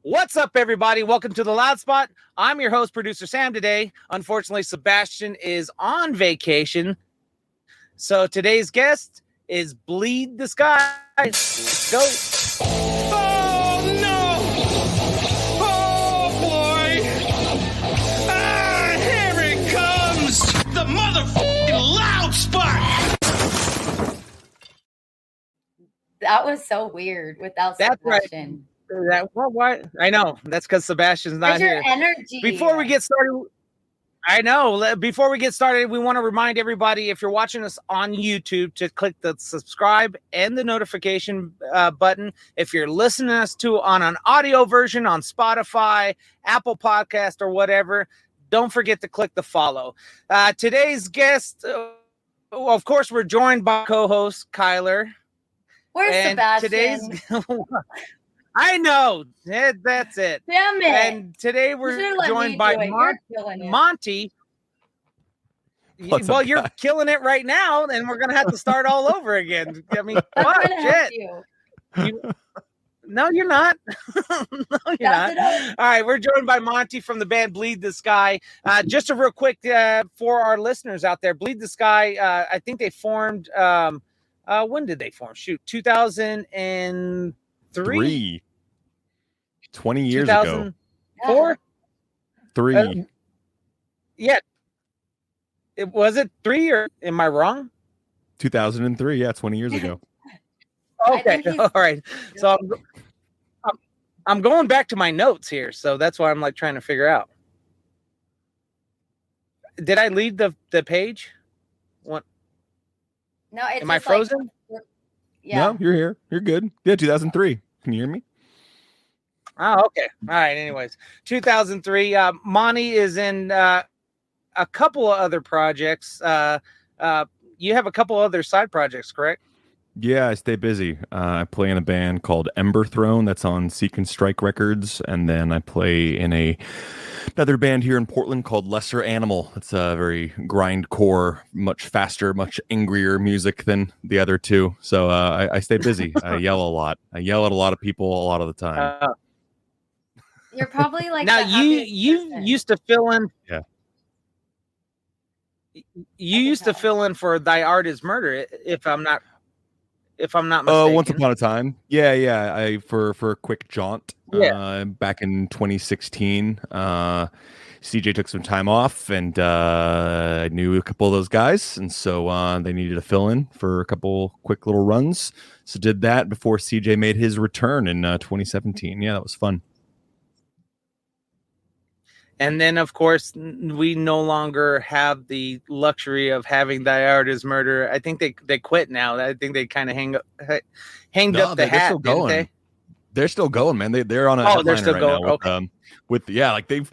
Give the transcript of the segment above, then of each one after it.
What's up, everybody? Welcome to the Loud Spot. I'm your host, producer Sam. Today, unfortunately, Sebastian is on vacation. So today's guest is Bleed the Sky. Let's go. Oh, no! Oh, boy! Ah, here it comes! The motherfucking Loud Spot! That was so weird without Sebastian. Right. What? I know. That's because Sebastian's not Where's your here. energy? Before we get started, Before we get started, we want to remind everybody, if you're watching us on YouTube, to click the subscribe and the notification button. If you're listening to us on an audio version on Spotify, Apple Podcast, or whatever, don't forget to click the follow. Today's guest, of course, we're joined by co-host Kyler. Where's Sebastian? I know. That's it. Damn it. And today we're joined by Monte. Well, you're killing it right now, and we're going to have to start all over again. I mean, what? Shit. No, you're not. No, you're not. All right, we're joined by Monte from the band Bleed the Sky. Just a real quick for our listeners out there, Bleed the Sky, I think they formed, when did they form? 2003? 20 years ago. 4? 3. Yeah. Was it 3 or am I wrong? 2003. Yeah, 20 years ago. Okay. All right. So I'm going back to my notes here. So that's why I'm like trying to figure out. Did I leave the page? What? No, it's am I frozen? Yeah. No, you're here. You're good. Yeah, 2003. Can you hear me? Oh, okay. All right. Anyways, 2003. Monte is in a couple of other projects. You have a couple other side projects, correct? Yeah, I stay busy. I play in a band called Ember Throne that's on Seek and Strike Records, and then I play in another band here in Portland called Lesser Animal. It's a very grindcore, much faster, much angrier music than the other two. So I stay busy. I yell a lot. I yell at a lot of people a lot of the time. You're probably like now you used to fill in. Yeah. You used to fill in for Thy Art Is Murder, if I'm not mistaken. Once upon a time. Yeah. I for a quick jaunt. Back in 2016. CJ took some time off, and I knew a couple of those guys, and so they needed to fill in for a couple quick little runs. So did that before CJ made his return in 2017. Yeah, that was fun. And then, of course, we no longer have the luxury of having Thy Art Is Murder. I think they quit now. I think they kind of hanged up the hat. They're still going. Didn't they? They're still going, man. They're on a headliner they're still right going. now Okay. Like they've.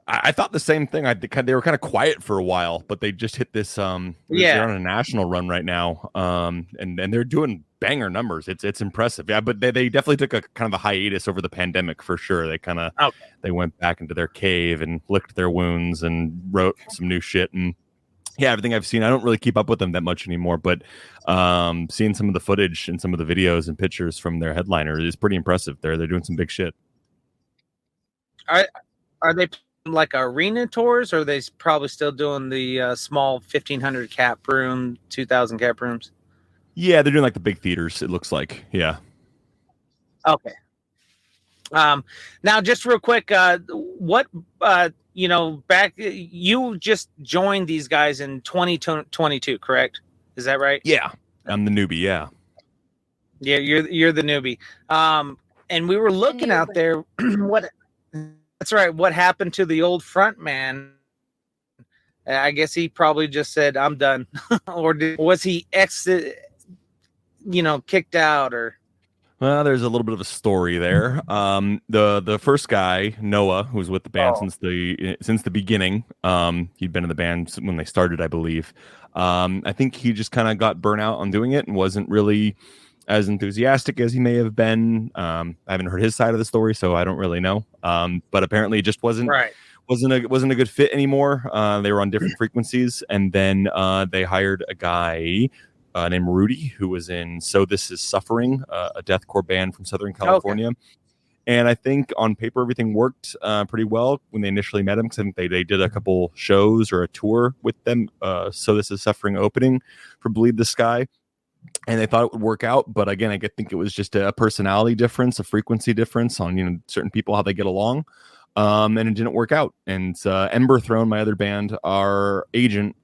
I thought the same thing. They were kind of quiet for a while, but they just hit this. They're on a national run right now. And they're doing banger numbers. It's impressive. Yeah, but they definitely took a kind of a hiatus over the pandemic for sure. They kind of they went back into their cave and licked their wounds and wrote some new shit. And yeah, everything I've seen, I don't really keep up with them that much anymore. But seeing some of the footage and some of the videos and pictures from their headliner is pretty impressive. They're doing some big shit. Are they like arena tours, or are they probably still doing the small 1,500 cap room, 2,000 cap rooms? Yeah, they're doing like the big theaters, it looks like. Yeah. Okay. Now just real quick, what back you just joined these guys in 2022, correct? Is that right? Yeah. I'm the newbie, yeah. Yeah, you're the newbie. And we were looking out there That's right. What happened to the old front man? I guess he probably just said, "I'm done," or was he kicked out? Or well, there's a little bit of a story there. The first guy, Noah, who was with the band since the beginning. He'd been in the band when they started, I believe. I think he just kind of got burnt out on doing it and wasn't really as enthusiastic as he may have been. I haven't heard his side of the story, so I don't really know. But apparently it just wasn't a good fit anymore. They were on different frequencies, and then they hired a guy named Rudy, who was in So This Is Suffering, a deathcore band from Southern California. And I think on paper, everything worked pretty well when they initially met him, because I think they did a couple shows or a tour with them. So This Is Suffering opening for Bleed the Sky. And they thought it would work out. But again, I think it was just a personality difference, a frequency difference on, certain people, how they get along. And it didn't work out. And Ember Throne, my other band, our agent,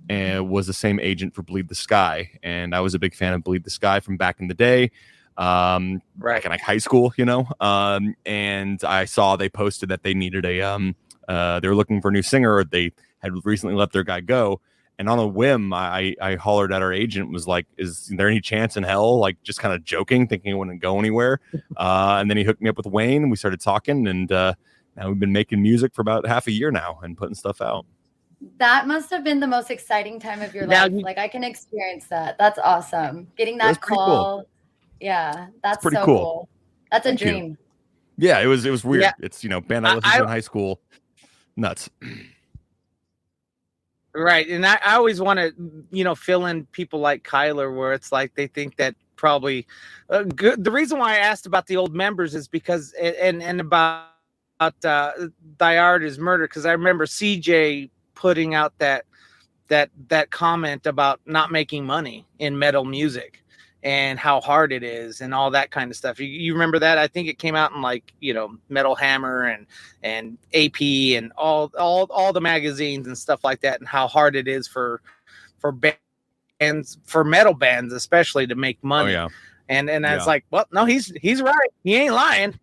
was the same agent for Bleed the Sky. And I was a big fan of Bleed the Sky from back in the day. Back in like high school, and I saw they posted that they needed they were looking for a new singer, or they had recently let their guy go. And on a whim, I hollered at our agent, was like, is there any chance in hell? Like, just kind of joking, thinking it wouldn't go anywhere. And then he hooked me up with Wayne, and we started talking, and now we've been making music for about half a year now and putting stuff out. That must have been the most exciting time of your life. Like, I can experience that. That's awesome. Getting that call. Cool. Yeah, that's pretty so cool. That's a dream. Yeah, it was weird. Yeah. It's, band I listened to in high school. Nuts. Right. And I always want to, fill in people like Kyler, where it's like they think that probably the reason why I asked about the old members is because and about Thy Art Is Murder, because I remember CJ putting out that comment about not making money in metal music and how hard it is and all that kind of stuff. You remember that? I think it came out in like, Metal Hammer and AP and all the magazines and stuff like that, and how hard it is for bands, for metal bands especially, to make money. Oh, yeah. And it's like, well, no, he's right. He ain't lying.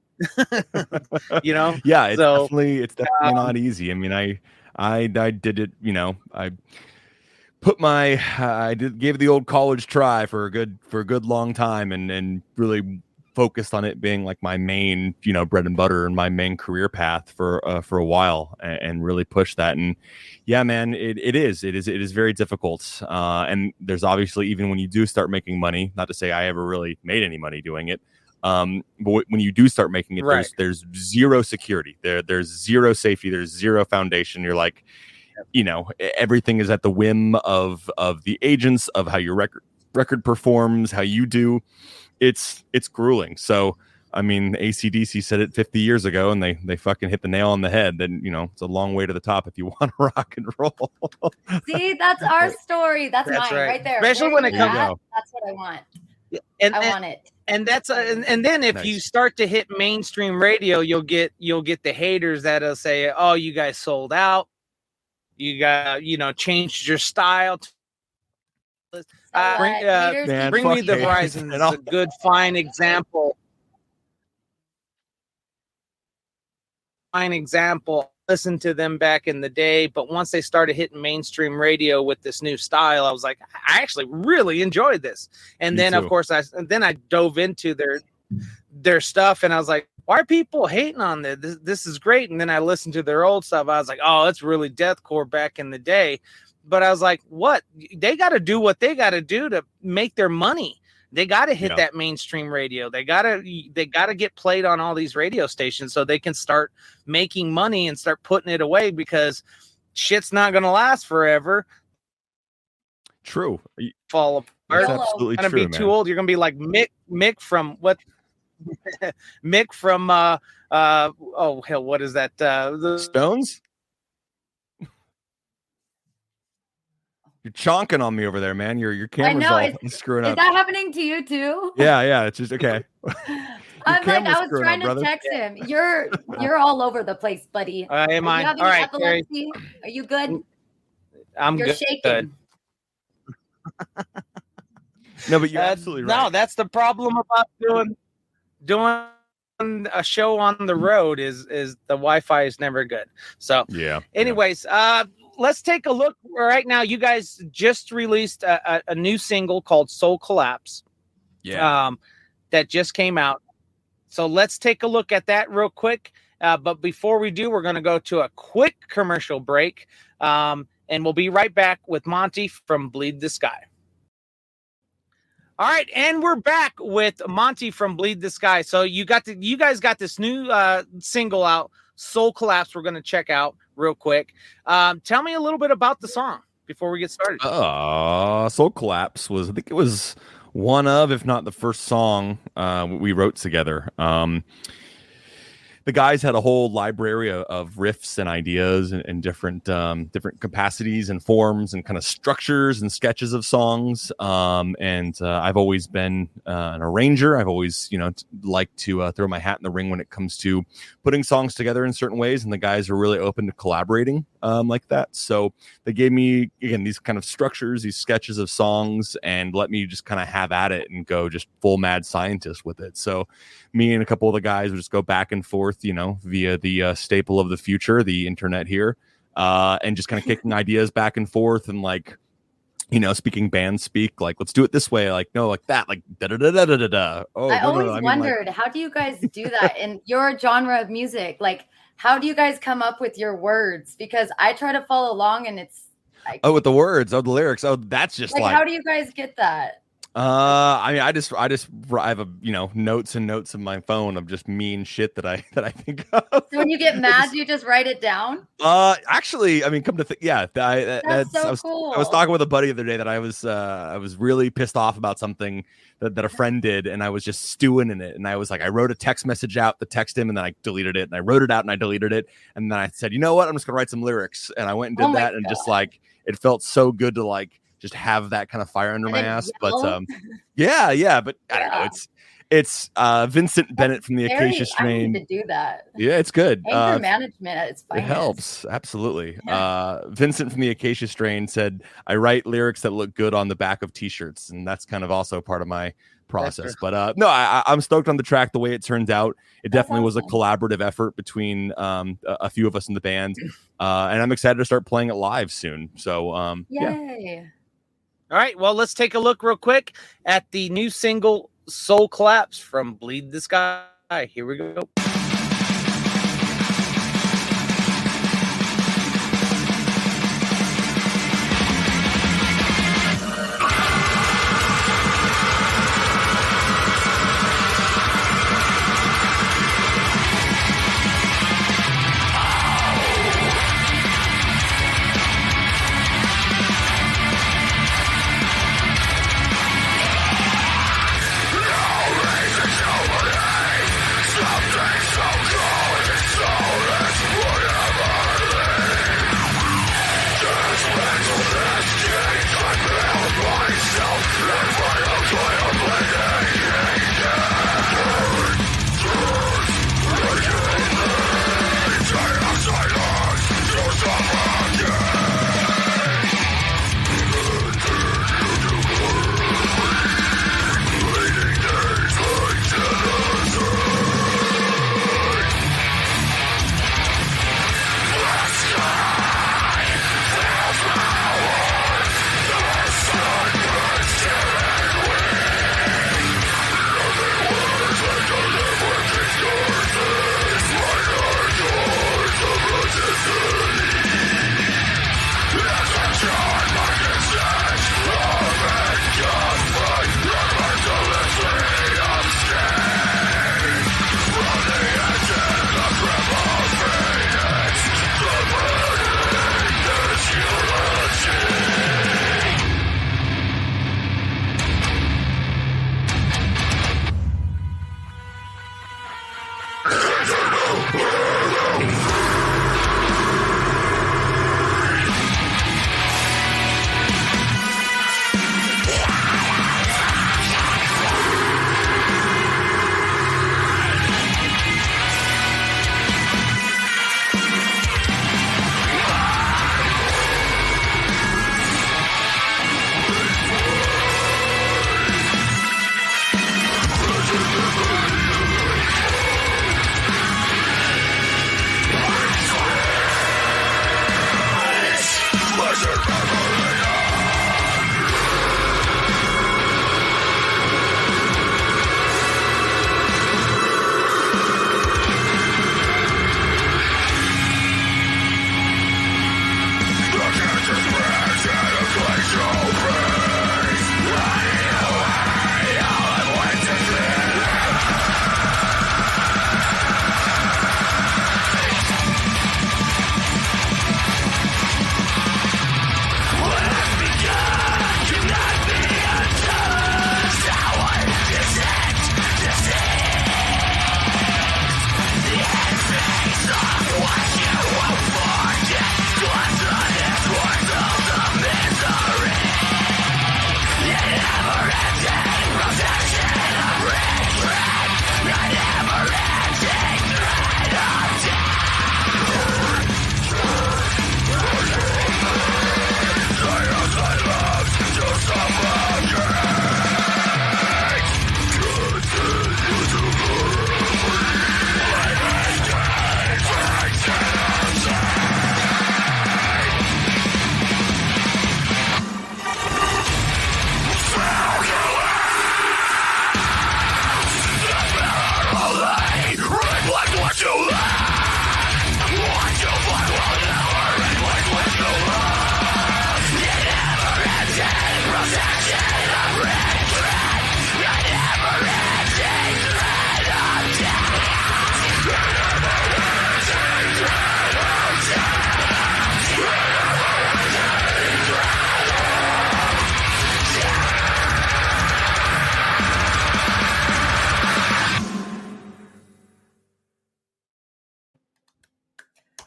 Yeah, it's definitely not easy. I mean, I did it, I gave the old college try for a good long time, and really focused on it being like my main, bread and butter and my main career path for a while, and really pushed that. And yeah, man, it is very difficult. And there's obviously, even when you do start making money, not to say I ever really made any money doing it, but when you do start making it, right, there's zero security. There's zero safety. There's zero foundation. You're like, everything is at the whim of the agents, of how your record performs, how you do. It's grueling. So, I mean, AC/DC said it 50 years ago, and they fucking hit the nail on the head. Then, it's a long way to the top if you want to rock and roll. See, that's our story. That's mine right there. Especially when it comes out. That's what I want. I want it. And that's and then if you start to hit mainstream radio, you'll get the haters that'll say, "Oh, you guys sold out. You got, changed your style." Bring Me the Horizon is a good, fine example. Listen to them back in the day, but once they started hitting mainstream radio with this new style, I was like, I actually really enjoyed this. And then, of course, I dove into their stuff, and I was like, why are people hating on this? This is great. And then I listened to their old stuff. I was like, oh, it's really deathcore back in the day. But I was like, what? They got to do what they got to do to make their money. They got to hit that mainstream radio. They got to get played on all these radio stations so they can start making money and start putting it away, because shit's not going to last forever. True. Fall apart. That's absolutely You're going to be too old. You're going to be like Mick from what? Mick from oh hell, what is that? The Stones? You're chonking on me over there, man. Your camera's all screwing up. Is that happening to you too? Yeah. It's just okay. I'm like, I was trying to text him. You're all over the place, buddy. Am I? All right, epilepsy? Are you good? You're good. Shaking. No, but you're absolutely right. No, that's the problem about doing a show on the road is the Wi-Fi is never good. So anyways, let's take a look right now. You guys just released a new single called Soul Collapse. That just came out. So let's take a look at that real quick. But before we do, we're going to go to a quick commercial break. And we'll be right back with Monte from Bleed the Sky. All right, and we're back with Monte from Bleed the Sky. So you guys got this new single out, Soul Collapse. We're going to check out real quick. Tell me a little bit about the song before we get started. Soul Collapse I think it was one of, if not the first song we wrote together. the guys had a whole library of riffs and ideas and different capacities and forms and kind of structures and sketches of songs. And I've always been an arranger. I've always, liked to throw my hat in the ring when it comes to putting songs together in certain ways. And the guys are really open to collaborating like that. So they gave me, again, these kind of structures, these sketches of songs, and let me just kind of have at it and go just full mad scientist with it. So me and a couple of the guys would just go back and forth, via the staple of the future, the internet here, and just kind of kicking ideas back and forth and like, speaking band speak, like, let's do it this way. Like, no, like that, like, da da da da da da. Oh, I always wondered, how do you guys do that in your genre of music? Like, how do you guys come up with your words? Because I try to follow along and it's like, with the words, the lyrics. Oh, that's just like how do you guys get that? I mean, I have notes and notes in my phone of just mean shit that I think of. So when you get mad, you just write it down? Actually, I mean, come to think, yeah, that's so cool. I was talking with a buddy the other day that I was really pissed off about something that a friend did, and I was just stewing in it. And I was like, I wrote a text message out to text him, and then I deleted it, and I wrote it out and I deleted it, and then I said, you know what, I'm just gonna write some lyrics, and I went and did that, and just like it felt so good to like just have that kind of fire under my ass. Yell? But but I don't know, it's Vincent Bennett from the Acacia Strain. I need to do that. Yeah, it's good. Anger management at its finest. It helps, absolutely. Vincent from the Acacia Strain said, I write lyrics that look good on the back of t-shirts, and that's kind of also part of my process. But no, I'm stoked on the track the way it turns out. It definitely was a collaborative effort between a few of us in the band, and I'm excited to start playing it live soon. So yay. All right, well, let's take a look real quick at the new single Soul Collapse from Bleed the Sky. Here we go. Something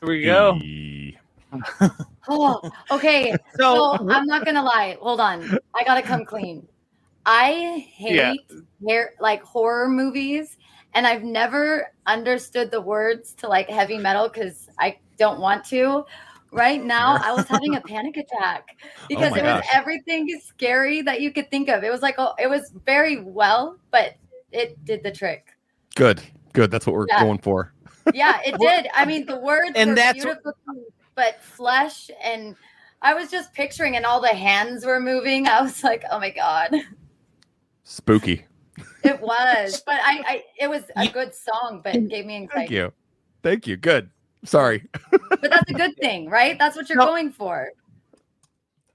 Here we go. Oh, okay. So I'm not gonna lie. Hold on. I gotta come clean. I hate horror movies, and I've never understood the words to like heavy metal because I don't want to. Right now, I was having a panic attack because it was everything scary that you could think of. It was like it was very well, but it did the trick. Good. That's what we're going for. Yeah, it did. I mean, the words were beautiful, but flesh, and I was just picturing, and all the hands were moving. I was like, oh my God. Spooky. It was, but it was a good song, but it gave me anxiety. Thank you. Good. Sorry. But that's a good thing, right? That's what you're going for.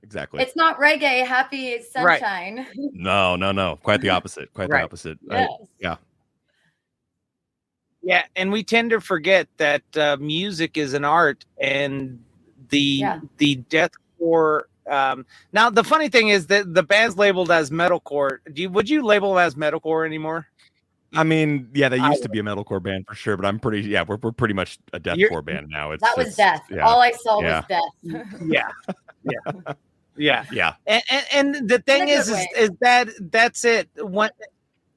Exactly. It's not reggae, happy sunshine. Right. No. Quite the opposite. The opposite. Yes. Yeah. Yeah, and we tend to forget that music is an art, and the deathcore. Now, the funny thing is that the band's labeled as metalcore. Would you label them as metalcore anymore? I mean, yeah, they used to be a metalcore band for sure, but I'm pretty. Yeah, we're pretty much a deathcore band now. That was death. Yeah. All I saw was death. Yeah. And the thing is that that's it.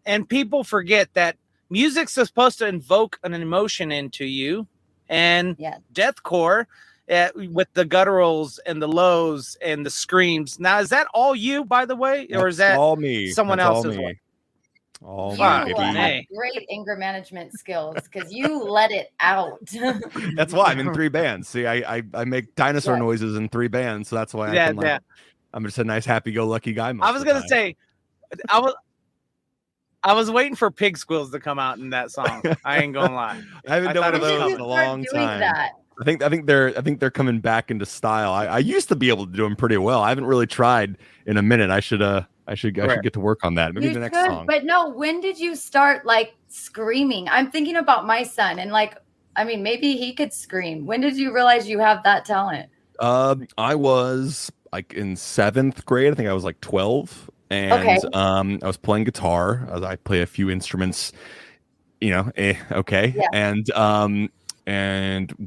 And people forget that music's supposed to invoke an emotion into you, and deathcore with the gutturals and the lows and the screams. Now, is that all you, by the way, or is that all me? Someone else's? All you have great anger management skills because you let it out. That's why I'm in 3 bands. See, I make dinosaur noises in 3 bands, so that's why I'm just a nice, happy-go-lucky guy. I was gonna say, I was waiting for pig squeals to come out in that song. I ain't gonna lie. I haven't done one of those in a long time. I think they're coming back into style. I used to be able to do them pretty well. I haven't really tried in a minute. I should get to work on that. Maybe the next song. But no, when did you start like screaming? I'm thinking about my son, and maybe he could scream. When did you realize you have that talent? I was like in 7th grade. I think I was like 12. And I was playing guitar. I play a few instruments, Yeah. And I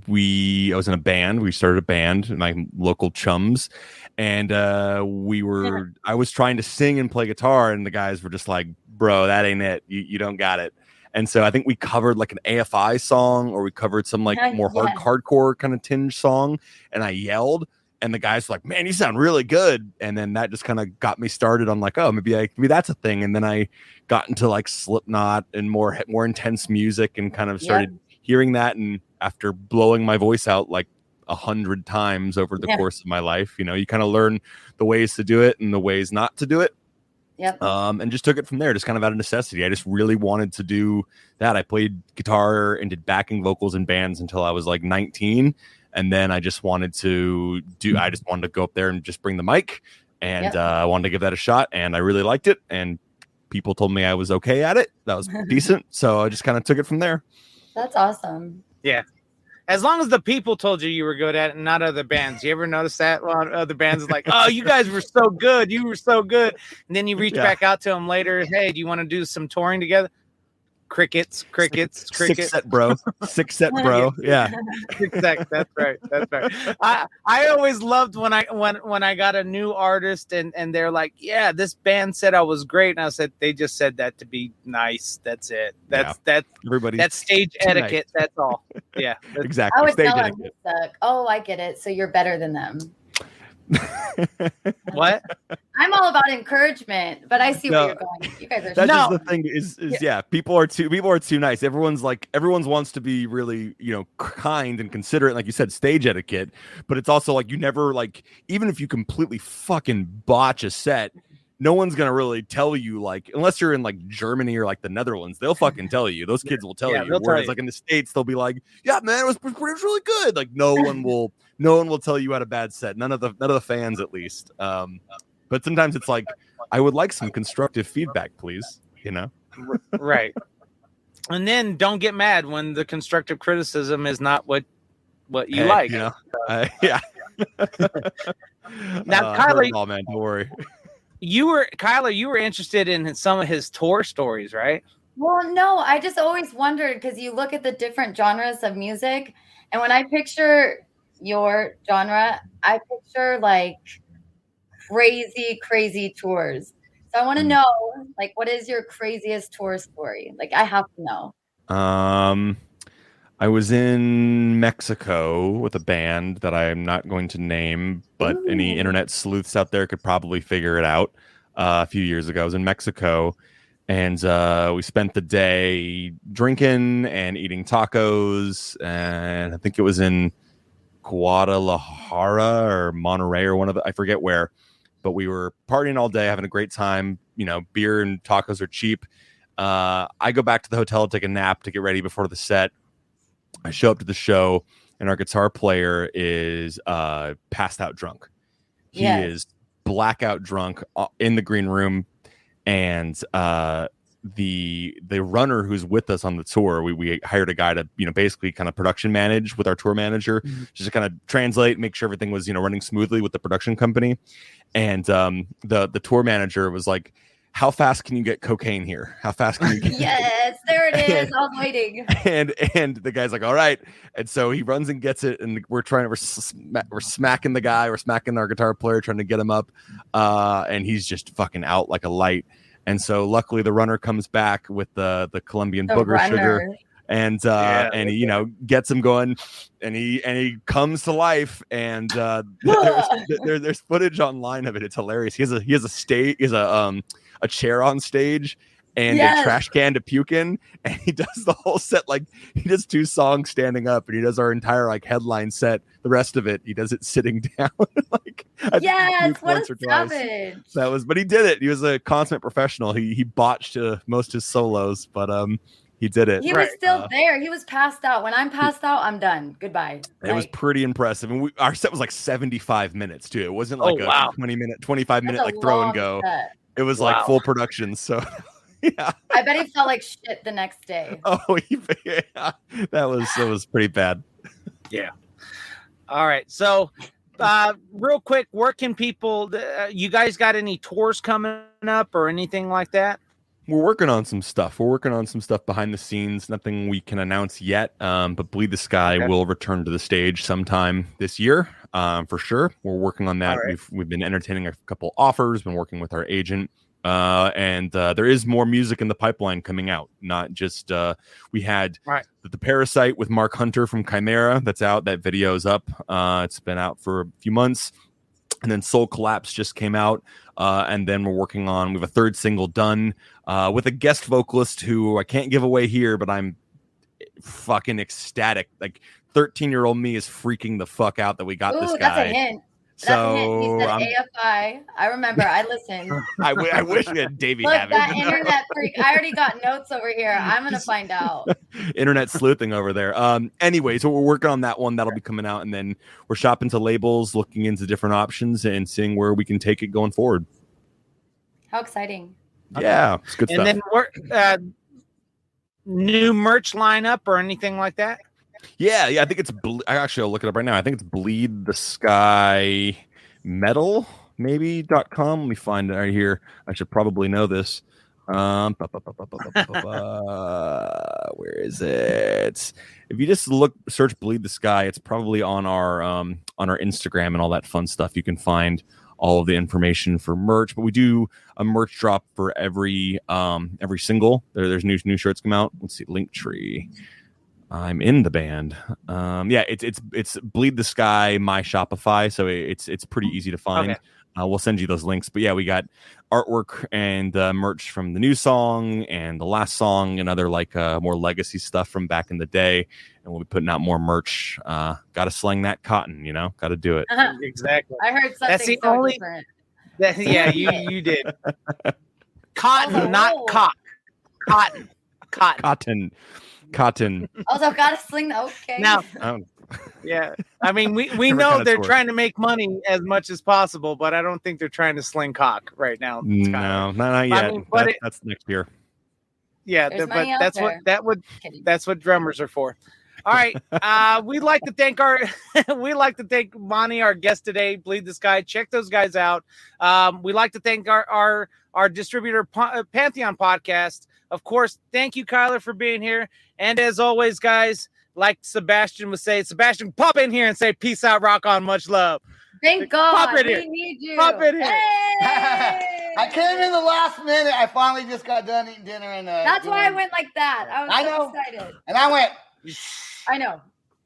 was in a band. We started a band, my local chums, and I was trying to sing and play guitar, and the guys were just like, "Bro, that ain't it. You don't got it." And so I think we covered like an AFI song, or we covered some like more hardcore kind of tinge song, and I yelled. And the guys were like, "Man, you sound really good." And then that just kind of got me started on like, oh, maybe that's a thing. And then I got into like Slipknot and more intense music, and kind of started hearing that. And after blowing my voice out like 100 times over the course of my life, you kind of learn the ways to do it and the ways not to do it. Yep. And just took it from there, just kind of out of necessity. I just really wanted to do that. I played guitar and did backing vocals in bands until I was like 19. And then I just wanted to go up there and just bring the mic, and I wanted to give that a shot, and I really liked it, and people told me I was okay at it. That was decent. So I just kind of took it from there. That's awesome. Yeah. As long as the people told you were good at it and not other bands. You ever notice that? Well, other bands is like, "Oh, you guys were so good. You were so good." And then you reach back out to them later. "Hey, do you want to do some touring together?" Crickets. 6 set, bro. 6 set, bro. Yeah. 6 set. That's right. I always loved when I got a new artist and they're like, "Yeah, this band said I was great," and I said, "They just said that to be nice. That's it. That's stage etiquette. Nice. That's all." Yeah. Exactly. I would tell them, "Oh, I get it. So you're better than them." What? I'm all about encouragement, but I see where you're going. You guys are. That's just the thing. Is people are too nice. Everyone's wants to be really kind and considerate, like you said, stage etiquette. But it's also like you never even if you completely fucking botch a set, no one's gonna really tell you, like, unless you're in like Germany or like the Netherlands, they'll fucking tell you. Those kids will tell you. Whereas like in the States, they'll be like, yeah, man, it was really good. Like no one will tell you had a bad set. None of the fans, at least. But sometimes it's like, I would like some constructive feedback, please. You know, right. And then don't get mad when the constructive criticism is not what you like. You know? Yeah. Now, Kyler, all, man, don't worry. Kyler, you were interested in some of his tour stories, right? Well, no, I just always wondered, because you look at the different genres of music, and when I picture your genre, I picture like crazy tours. So I want to know, like, what is your craziest tour story? Like, I have to know. I was in Mexico with a band that I'm not going to name, but any internet sleuths out there could probably figure it out. A few years ago, I was in Mexico, and we spent the day drinking and eating tacos, and I think it was in Guadalajara or Monterrey or one of the, I forget where, but we were partying all day, having a great time. You know, beer and tacos are cheap. I go back to the hotel to take a nap to get ready before the set. I show up to the show, and our guitar player is passed out drunk. He is blackout drunk in the green room, and the runner who's with us on the tour, we hired a guy to, you know, basically kind of production manage with our tour manager, just to kind of translate, make sure everything was, you know, running smoothly with the production company. And the tour manager was like, how fast can you get cocaine here? How fast can you get Yes, there it is. I was waiting. And the guy's like, all right. And so he runs and gets it, and we're smacking the guy, we're smacking our guitar player, trying to get him up. And he's just fucking out like a light. And so luckily the runner comes back with the Colombian booger sugar, and he, you know, gets him going, and he comes to life. And there's footage online of it. It's hilarious. He has a chair on stage and a trash can to puke in, and he does the whole set. Like, he does 2 songs standing up, and he does our entire like headline set. The rest of it he does it sitting down. Like, what a savage. But he did it. He was a consummate professional. He botched most of his solos, but he did it. He was still there. He was passed out. When I'm passed out, I'm done. Goodbye. It was pretty impressive. And our set was like 75 minutes too. It wasn't like 25 minute like throw and go. Set. It was like full production. So yeah. I bet he felt like shit the next day. Oh, yeah. That was pretty bad. Yeah. All right. So real quick, where can people, you guys got any tours coming up or anything like that? We're working on some stuff. Behind the scenes. Nothing we can announce yet. But Bleed the Sky will return to the stage sometime this year, for sure. We're working on that. Right. We've been entertaining a couple offers. Been working with our agent, and there is more music in the pipeline coming out. Not just we had the Parasite with Mark Hunter from Chimera. That's out. That video is up. It's been out for a few months. And then Soul Collapse just came out. And then we have a 3rd single done with a guest vocalist who I can't give away here, but I'm fucking ecstatic. Like, 13-year-old me is freaking the fuck out that we got this guy. That's a hint. He said AFI. I remember. I listened. I wish we had Davey Look, have it. That internet freak. I already got notes over here. I'm going to find out. Internet sleuthing over there. Anyway, so we're working on that one. That'll be coming out. And then we're shopping to labels, looking into different options, and seeing where we can take it going forward. How exciting. Yeah, it's good stuff. And then new merch lineup or anything like that? Yeah, I think it's. I'll look it up right now. I think it's Bleed the Sky Metal, maybe.com. Let me find it right here. I should probably know this. Where is it? If you just search Bleed the Sky, it's probably on our Instagram and all that fun stuff. You can find all of the information for merch, but we do a merch drop for every single. There's new shirts come out. Let's see, Linktree. I'm in the band. It's Bleed the Sky, my Shopify, so it's pretty easy to find. Okay. We'll send you those links. But yeah, we got artwork and merch from the new song and the last song and other like more legacy stuff from back in the day. And we'll be putting out more merch. Got to sling that cotton, got to do it. Exactly. I heard something different. Yeah, you did. Cotton, not cock. Cotton. Also, gotta sling. Okay. Now, yeah. I mean, we know they're trying to make money as much as possible, but I don't think they're trying to sling cock right now. No, not yet. I mean, that's next year. Yeah, but that's what drummers are for. All right. We'd like to thank Monty, our guest today, Bleed the Sky. Check those guys out. We'd like to thank our distributor, Pantheon Podcast. Of course, thank you, Kyler, for being here. And as always, guys, like Sebastian would say, Sebastian, pop in here and say, peace out, rock on, much love. Thank God. Pop in we here. need you. Pop in here. Hey! I came in the last minute. I finally just got done eating dinner. And that's why I went like that. I was so excited. And I went. I know.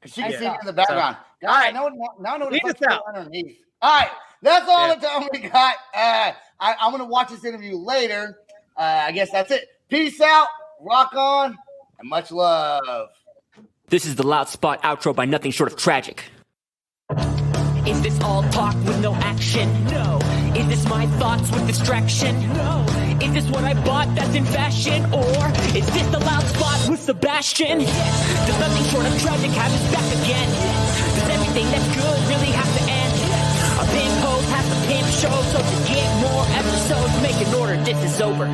She can see me in the background. So, all right. Now I know Lead us out. underneath. All right. That's all the time we got. I'm going to watch this interview later. I guess that's it. Peace out. Rock on. And much love. This is the Loud Spot outro by Nothing Short of Tragic. Is this all talk with no action? No. Is this my thoughts with distraction? No. Is this what I bought that's in fashion? Or is this the Loud Spot with Sebastian? Yes. Does Nothing Short of Tragic have his back again? Yes. Does everything that's good really have to end? Yes. A pimp host has to pimp show, so to get more episodes, make an order, this is over.